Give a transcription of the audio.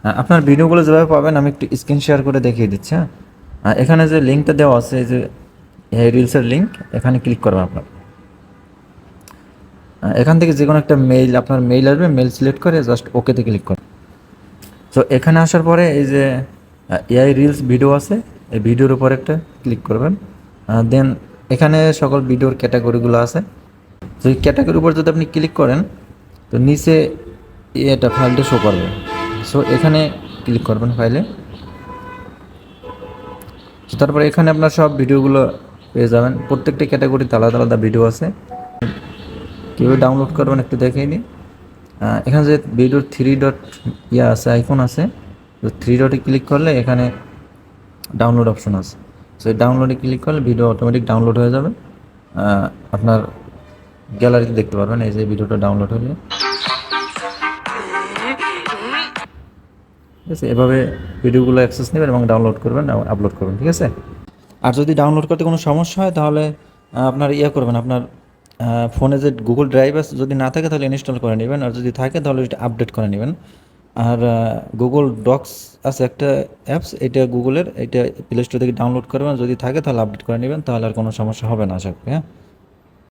আপনার ভিডিওগুলো যেভাবে পাবেন আমি একটু স্ক্রিন শেয়ার করে দেখিয়ে দিচ্ছি। হ্যাঁ, এখানে যে লিঙ্কটা দেওয়া আছে, এই যে এই রিলসের লিঙ্ক, এখানে ক্লিক করবেন আপনার। এখান থেকে যে কোনো একটা মেইল, আপনার মেইল আসবে, মেইল সিলেক্ট করে জাস্ট ওকেতে ক্লিক করুন। তো এখানে আসার পরে এই যে এআই রিলস ভিডিও আছে, এই ভিডিওর উপর একটা ক্লিক করবেন। দেন এখানে সকল ভিডিওর ক্যাটাগরিগুলো আছে। তো এই ক্যাটাগরির উপর যদি আপনি ক্লিক করেন তো নিচে এটা ফাইলটা শো করবে। সো এখানে ক্লিক করবেন ফাইলে। তো তারপরে এখানে আপনার সব ভিডিওগুলো পেয়ে যাবেন। প্রত্যেকটা ক্যাটাগরিতে আলাদা আলাদা ভিডিও আছে। কীভাবে ডাউনলোড করবেন একটু দেখেই নিই। এখানে যে ভিডিওর থ্রি ডট আছে, আইকন আছে, তো থ্রি ডটে ক্লিক করলে এখানে ডাউনলোড অপশন আছে। সো এই ডাউনলোডে ক্লিক করলে ভিডিও অটোমেটিক ডাউনলোড হয়ে যাবে। আপনার গ্যালারিতে দেখতে পারবেন এই যে ভিডিওটা ডাউনলোড হলে। ঠিক আছে, এভাবে ভিডিওগুলো অ্যাক্সেস নেবেন এবং ডাউনলোড করবেন এবং আপলোড করবেন। ঠিক আছে, আর যদি ডাউনলোড করতে কোনো সমস্যা হয় তাহলে আপনার করবেন, আপনার ফোনে যে গুগল ড্রাইভ আছে যদি না থাকে তাহলে ইনস্টল করে নেবেন, আর যদি থাকে তাহলে এটা আপডেট করে নেবেন। আর গুগল ডক্স আছে একটা অ্যাপস, এটা গুগলের, এটা প্লে স্টোর থেকে ডাউনলোড করবেন, যদি থাকে তাহলে আপডেট করে নেবেন, তাহলে আর কোনো সমস্যা হবে না আশা করি। হ্যাঁ।